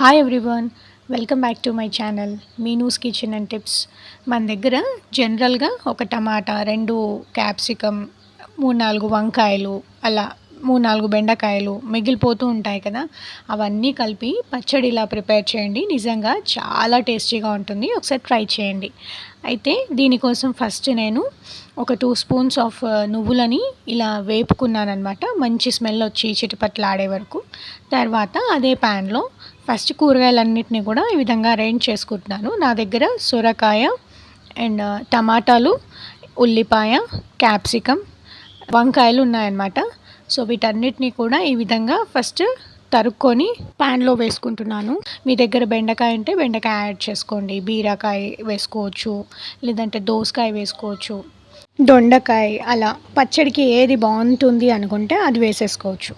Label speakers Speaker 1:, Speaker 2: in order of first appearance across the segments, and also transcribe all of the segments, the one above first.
Speaker 1: Hi everyone, welcome back to my channel Meenu's kitchen and tips. మన దగ్గర జనరల్గా ఒక టమాటా, 2 క్యాప్సికమ్, 3-4 వంకాయలు, అలా 3-4 బెండకాయలు మిగిలిపోతూ ఉంటాయి కదా. అవన్నీ కలిపి పచ్చడి ఇలా ప్రిపేర్ చేయండి, నిజంగా చాలా టేస్టీగా ఉంటుంది. ఒకసారి ట్రై చేయండి. అయితే దీనికోసం ఫస్ట్ నేను ఒక 2 స్పూన్స్ ఆఫ్ నువ్వులని ఇలా వేపుకున్నానమాట. మంచి స్మెల్ వచ్చి చిటపట్లాడే వరకు. తర్వాత అదే ప్యాన్లో ఫస్ట్ కూరగాయలన్నిటిని కూడా ఈ విధంగా అరేంజ్ చేసుకుంటున్నాను. నా దగ్గర సొరకాయ అండ్ టమాటాలు, ఉల్లిపాయ, క్యాప్సికమ్, వంకాయలు ఉన్నాయన్నమాట. సో వీటన్నిటిని కూడా ఈ విధంగా ఫస్ట్ తరుక్కొని ప్యాన్లో వేసుకుంటున్నాను. మీ దగ్గర బెండకాయ ఉంటే బెండకాయ యాడ్ చేసుకోండి, బీరకాయ వేసుకోవచ్చు, లేదంటే దోసకాయ వేసుకోవచ్చు, దొండకాయ, అలా పచ్చడికి ఏది బాగుంటుంది అనుకుంటే అది వేసేసుకోవచ్చు.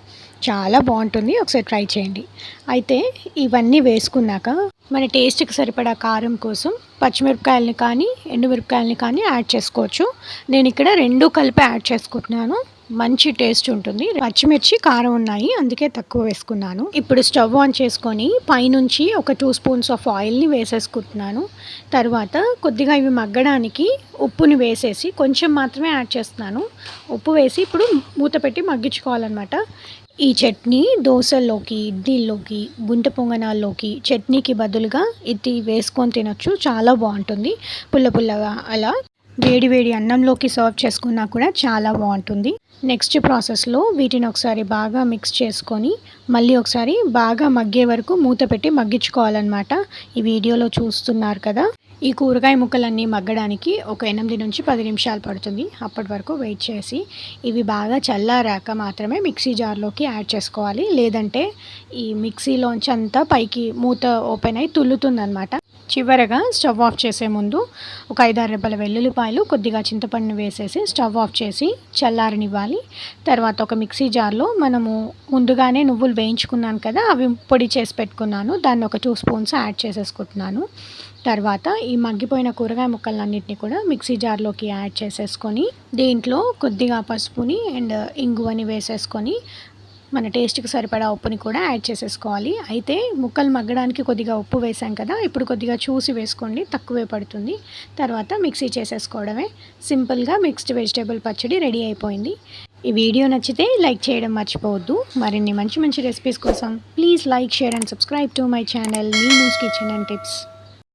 Speaker 1: చాలా బాగుంటుంది, ఒకసారి ట్రై చేయండి. అయితే ఇవన్నీ వేసుకున్నాక మన టేస్ట్కి సరిపడా కారం కోసం పచ్చిమిరపకాయలని కానీ ఎండుమిరపకాయలని కానీ యాడ్ చేసుకోవచ్చు. నేను ఇక్కడ 2 కలిపి యాడ్ చేసుకుంటున్నాను, మంచి టేస్ట్ ఉంటుంది. పచ్చిమిర్చి కారం ఉన్నాయి, అందుకే తక్కువ వేసుకున్నాను. ఇప్పుడు స్టవ్ ఆన్ చేసుకొని పైనుంచి ఒక 2 స్పూన్స్ ఆఫ్ ఆయిల్ని వేసేసుకుంటున్నాను. తర్వాత కొద్దిగా ఇవి మగ్గడానికి ఉప్పుని వేసేసి కొంచెం మాత్రమే యాడ్ చేస్తున్నాను. ఉప్పు వేసి ఇప్పుడు మూత పెట్టి మగ్గించుకోవాలన్నమాట. ఈ చట్నీ దోశల్లోకి, ఇడ్లీలోకి, గుంట పొంగనాల్లోకి చట్నీకి బదులుగా ఇది వేసుకొని తినొచ్చు, చాలా బాగుంటుంది. పుల్ల పుల్లగా అలా వేడి వేడి అన్నంలోకి సర్వ్ చేసుకున్నా కూడా చాలా బాగుంటుంది. నెక్స్ట్ ప్రాసెస్లో వీటిని ఒకసారి బాగా మిక్స్ చేసుకొని మళ్ళీ ఒకసారి బాగా మగ్గే వరకు మూత పెట్టి మగ్గించుకోవాలన్నమాట. ఈ వీడియోలో చూస్తున్నారు కదా. ఈ కూరగాయ ముక్కలన్నీ మగ్గడానికి ఒక 8 నుంచి 10 నిమిషాలు పడుతుంది. అప్పటి వరకు వెయిట్ చేసి ఇవి బాగా చల్లారాక మాత్రమే మిక్సీ జార్లోకి యాడ్ చేసుకోవాలి, లేదంటే ఈ మిక్సీలోంచి అంతా పైకి మూత ఓపెన్ అయి తుల్లుతుందనమాట. చివరగా స్టవ్ ఆఫ్ చేసే ముందు ఒక 5-6 రెబ్బల వెల్లుల్లిపాయలు, కొద్దిగా చింతపండుని వేసేసి స్టవ్ ఆఫ్ చేసి చల్లారనివ్వాలి. తర్వాత ఒక మిక్సీ జార్లో మనము ముందుగానే నువ్వులు వేయించుకున్నాను కదా, అవి పొడి చేసి పెట్టుకున్నాను, దాన్ని ఒక 2 స్పూన్స్ యాడ్ చేసేసుకుంటున్నాను. తర్వాత ఈ మగ్గిపోయిన కూరగాయ ముక్కలన్నింటినీ కూడా మిక్సీ జార్లోకి యాడ్ చేసేసుకొని దీంట్లో కొద్దిగా పసుపుని అండ్ ఇంగువని వేసేసుకొని మన టేస్ట్కి సరిపడా ఉప్పుని కూడా యాడ్ చేసేసుకోవాలి. అయితే ముక్కలు మగ్గడానికి కొద్దిగా ఉప్పు వేసాం కదా, ఇప్పుడు కొద్దిగా చూసి వేసుకోండి, తక్కువే పడుతుంది. తర్వాత మిక్సీ చేసేసుకోవడమే. సింపుల్గా మిక్స్డ్ వెజిటేబుల్ పచ్చడి రెడీ అయిపోయింది. ఈ వీడియో నచ్చితే లైక్ చేయడం మర్చిపోవద్దు. మరిన్ని మంచి మంచి రెసిపీస్ కోసం please like, share and subscribe to my channel Meenu's kitchen and tips.